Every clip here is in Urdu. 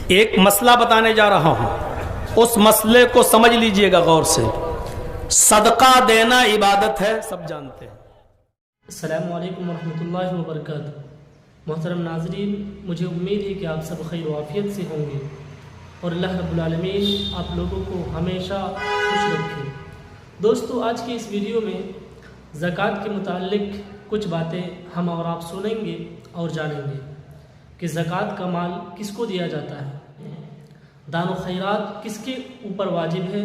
ایک مسئلہ بتانے جا رہا ہوں، اس مسئلے کو سمجھ لیجئے گا غور سے۔ صدقہ دینا عبادت ہے، سب جانتے ہیں۔ السلام علیکم ورحمۃ اللہ وبرکاتہ۔ محترم ناظرین، مجھے امید ہے کہ آپ سب خیر و عافیت سے ہوں گے اور اللہ رب العالمین آپ لوگوں کو ہمیشہ خوش رکھے۔ دوستو، آج کی اس ویڈیو میں زکوٰۃ کے متعلق کچھ باتیں ہم اور آپ سنیں گے اور جانیں گے کہ زکوٰۃ کا مال کس کو دیا جاتا ہے، دان و خیرات کس کے اوپر واجب ہے۔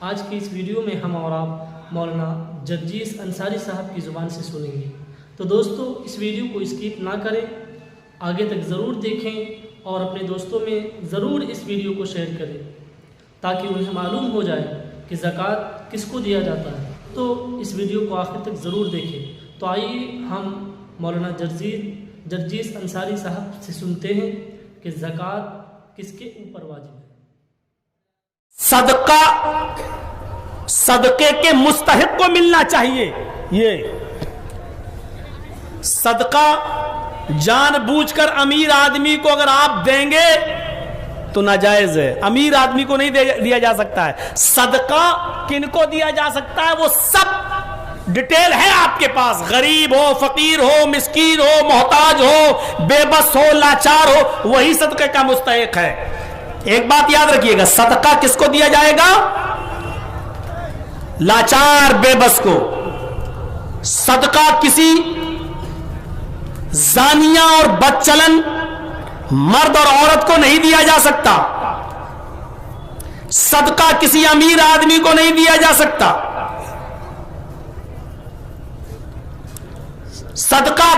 آج کی اس ویڈیو میں ہم اور آپ مولانا جرجیس انصاری صاحب کی زبان سے سنیں گے۔ تو دوستو، اس ویڈیو کو اسکپ نہ کریں، آگے تک ضرور دیکھیں اور اپنے دوستوں میں ضرور اس ویڈیو کو شیئر کریں تاکہ انہیں معلوم ہو جائے کہ زکوٰۃ کس کو دیا جاتا ہے۔ تو اس ویڈیو کو آخر تک ضرور دیکھیں۔ تو آئیے ہم مولانا جرجیس انصاری صاحب سے سنتے ہیں کہ زکوٰۃ کس کے اوپر واجب ہے۔ صدقے کے مستحق کو ملنا چاہیے۔ یہ صدقہ جان بوجھ کر امیر آدمی کو اگر آپ دیں گے تو ناجائز ہے، امیر آدمی کو نہیں دیا جا سکتا ہے۔ صدقہ کن کو دیا جا سکتا ہے وہ سب ڈیٹیل ہے آپ کے پاس، غریب ہو، فقیر ہو، مسکین ہو، محتاج ہو، بے بس ہو، لاچار ہو، وہی صدقے کا مستحق ہے۔ ایک بات یاد رکھیے گا، صدقہ کس کو دیا جائے گا؟ لاچار بے بس کو۔ صدقہ کسی زانیہ اور بدچلن مرد اور عورت کو نہیں دیا جا سکتا۔ صدقہ کسی امیر آدمی کو نہیں دیا جا سکتا۔ صدقہ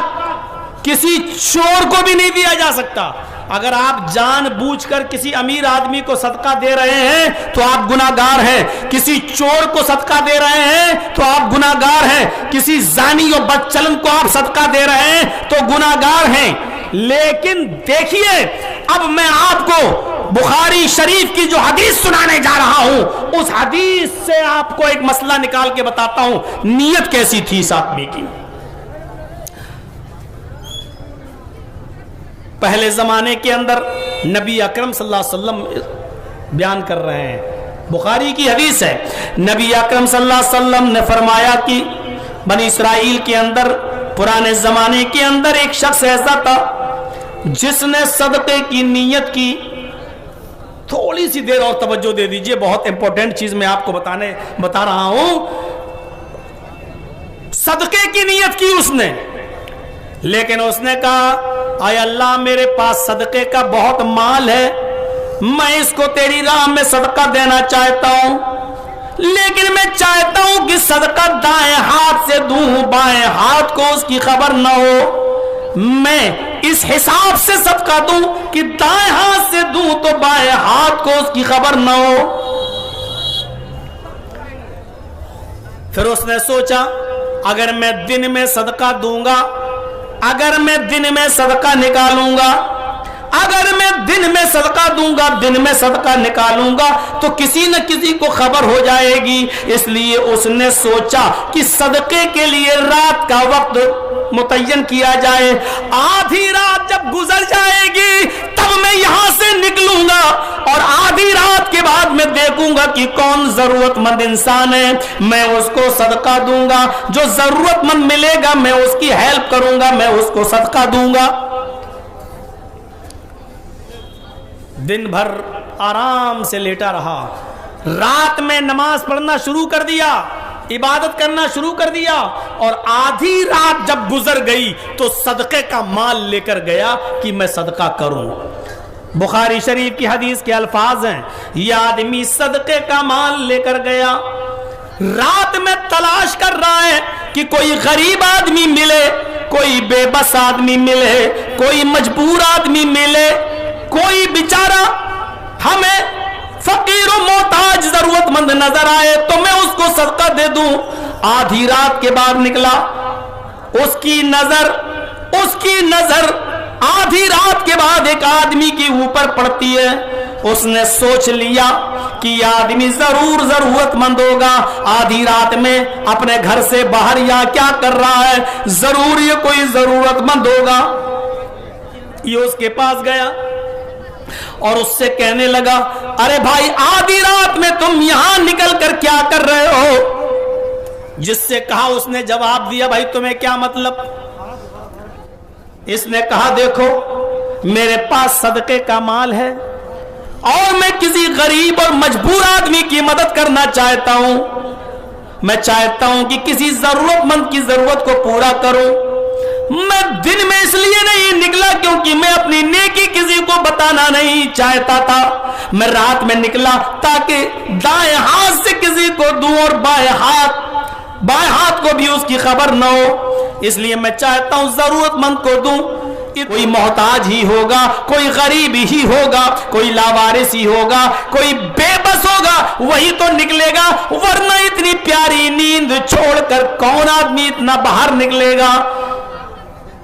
کسی چور کو بھی نہیں دیا جا سکتا۔ اگر آپ جان بوجھ کر کسی امیر آدمی کو صدقہ دے رہے ہیں تو آپ گناہگار ہیں، کسی چور کو صدقہ دے رہے ہیں تو آپ گناہگار ہیں، کسی زانی و بدچلن کو آپ صدقہ دے رہے ہیں تو گناہگار ہیں۔ لیکن دیکھیے، اب میں آپ کو بخاری شریف کی جو حدیث سنانے جا رہا ہوں، اس حدیث سے آپ کو ایک مسئلہ نکال کے بتاتا ہوں، نیت کیسی تھی اس آدمی کی۔ پہلے زمانے کے اندر نبی اکرم صلی اللہ علیہ وسلم بیان کر رہے ہیں، بخاری کی حدیث ہے، نبی اکرم صلی اللہ علیہ وسلم نے فرمایا کہ بنی اسرائیل کے اندر پرانے زمانے کے اندر ایک شخص ایسا تھا جس نے صدقے کی نیت کی۔ تھوڑی سی دیر اور توجہ دے دیجئے، بہت امپورٹنٹ چیز میں آپ کو بتا رہا ہوں۔ صدقے کی نیت کی اس نے، لیکن اس نے کہا، اے اللہ، میرے پاس صدقے کا بہت مال ہے، میں اس کو تیری راہ میں صدقہ دینا چاہتا ہوں، لیکن میں چاہتا ہوں کہ صدقہ دائیں ہاتھ سے دوں، بائیں ہاتھ کو اس کی خبر نہ ہو۔ میں اس حساب سے صدقہ دوں کہ دائیں ہاتھ سے دوں تو بائیں ہاتھ کو اس کی خبر نہ ہو۔ پھر اس نے سوچا، اگر میں دن میں صدقہ دوں گا، اگر میں دن میں صدقہ نکالوں گا، اگر میں دن میں صدقہ دوں گا، دن میں صدقہ نکالوں گا تو کسی نہ کسی کو خبر ہو جائے گی۔ اس لیے اس نے سوچا کہ صدقے کے لیے رات کا وقت متعین کیا جائے، آدھی رات جب گزر جائے گی تب میں یہاں سے نکلوں گا اور آدھی رات کے بعد میں دیکھوں گا کہ کون ضرورت مند انسان ہے، میں اس کو صدقہ دوں گا، جو ضرورت مند ملے گا میں اس کی ہیلپ کروں گا، میں اس کو صدقہ دوں گا۔ دن بھر آرام سے لیٹا رہا، رات میں نماز پڑھنا شروع کر دیا، عبادت کرنا شروع کر دیا، اور آدھی رات جب گزر گئی تو صدقے کا مال لے کر گیا کہ میں صدقہ کروں۔ بخاری شریف کی حدیث کے الفاظ ہیں، یہ آدمی صدقے کا مال لے کر گیا، رات میں تلاش کر رہا ہے کہ کوئی غریب آدمی ملے، کوئی بے بس آدمی ملے، کوئی مجبور آدمی ملے، کوئی بیچارہ ہمیں فقیر و محتاج ضرورت مند نظر آئے تو میں اس کو صدقہ دے دوں۔ آدھی رات کے بعد نکلا، اس کی نظر آدھی رات کے بعد ایک آدمی کے اوپر پڑتی ہے۔ اس نے سوچ لیا کہ یہ آدمی ضرور ضرورت مند ہوگا، آدھی رات میں اپنے گھر سے باہر یا کیا کر رہا ہے، ضرور یہ کوئی ضرورت مند ہوگا۔ یہ اس کے پاس گیا، اور اس سے کہنے لگا ارے بھائی آدھی رات میں تم یہاں نکل کر کیا کر رہے ہو؟ جس سے کہا اس نے جواب دیا بھائی تمہیں کیا مطلب؟ اس نے کہا دیکھو میرے پاس صدقے کا مال ہے اور میں کسی غریب اور مجبور آدمی کی مدد کرنا چاہتا ہوں، میں چاہتا ہوں کہ کسی ضرورت مند کی ضرورت کو پورا کروں۔ میں دن میں اس لیے نہیں نکلا کیونکہ میں اپنی نیکی کسی کو بتانا نہیں چاہتا تھا، میں رات میں نکلا تاکہ دائیں ہاتھ سے کسی کو دوں اور بائیں ہاتھ کو بھی اس کی خبر نہ ہو، اس لیے میں چاہتا ہوں ضرورت مند کو دوں۔ کوئی محتاج ہی ہوگا، کوئی غریب ہی ہوگا، کوئی لاوارث ہی ہوگا، کوئی بے بس ہوگا، وہی تو نکلے گا، ورنہ اتنی پیاری نیند چھوڑ کر کون آدمی اتنا باہر نکلے گا؟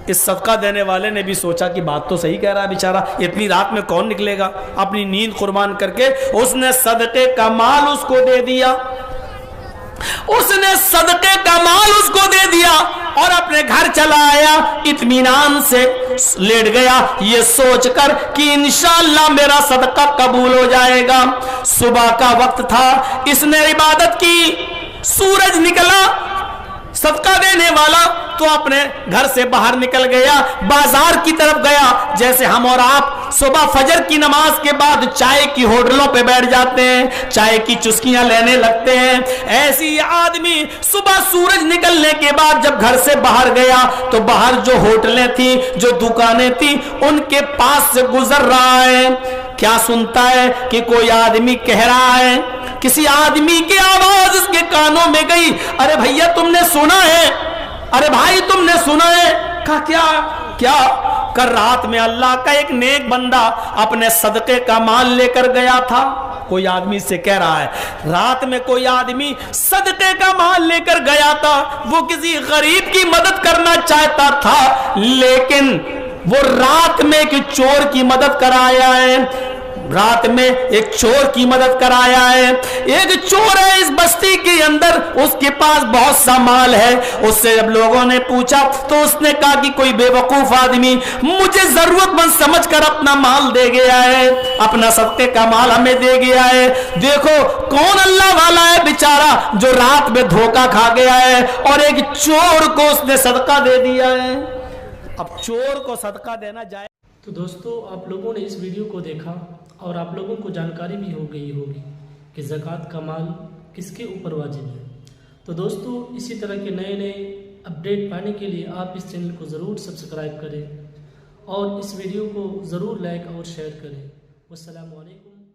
اس صدقہ دینے والے نے بھی سوچا کہ بات تو صحیح کہہ رہا ہے بیچارہ، اتنی رات میں کون نکلے گا؟ اپنی نیند قربان کر کے اس نے صدقے کا مال اس کو دے دیا، اس نے صدقے کا مال اس کو دے دیا اور اپنے گھر چلا آیا، اطمینان سے لیٹ گیا یہ سوچ کر کہ انشاءاللہ میرا صدقہ قبول ہو جائے گا۔ صبح کا وقت تھا، اس نے عبادت کی، سورج نکلا، صدقہ دینے والا تو اپنے گھر سے باہر نکل گیا، بازار کی طرف گیا، جیسے ہم اور آپ صبح فجر کی نماز کے بعد چائے کی ہوٹلوں پہ بیٹھ جاتے ہیں، چائے کی چسکیاں لینے لگتے ہیں، ایسی آدمی صبح سورج نکلنے کے بعد جب گھر سے باہر گیا تو باہر جو ہوٹلیں تھیں، جو دکانیں تھیں، ان کے پاس سے گزر رہا ہے، کیا سنتا ہے کہ کوئی آدمی کہہ رہا ہے، کسی آدمی کی آواز اس کے کانوں میں گئی، ارے بھیا تم نے سنا ہے، ارے بھائی تم نے سنا ہے؟ کہا کیا؟ کل رات میں اللہ کا ایک نیک بندہ اپنے صدقے کا مال لے کر گیا تھا۔ کوئی آدمی سے کہہ رہا ہے رات میں کوئی آدمی صدقے کا مال لے کر گیا تھا، وہ کسی غریب کی مدد کرنا چاہتا تھا، لیکن وہ رات میں ایک چور کی مدد کرایا ہے، رات میں ایک چور کی مدد کرایا ہے۔ ایک چور ہے اس بستی کے اندر، اس کے پاس بہت سا مال ہے، اس سے جب لوگوں نے پوچھا تو اس نے کہا کہ کوئی بے وقوف آدمی مجھے ضرورت مند سمجھ کر اپنا مال دے گیا ہے، اپنا صدقے کا مال ہمیں دے گیا ہے۔ دیکھو کون اللہ والا ہے بیچارہ جو رات میں دھوکہ کھا گیا ہے اور ایک چور کو اس نے صدقہ دے دیا ہے۔ اب چور کو صدقہ دینا جائے۔ تو دوستو آپ لوگوں نے اس ویڈیو کو دیکھا اور آپ لوگوں کو جانکاری بھی ہو گئی ہوگی کہ زکوٰۃ کا مال کس کے اوپر واجب ہے۔ تو دوستو اسی طرح کے نئے نئے اپڈیٹ پانے کے لیے آپ اس چینل کو ضرور سبسکرائب کریں اور اس ویڈیو کو ضرور لائک اور شیئر کریں۔ والسلام علیکم۔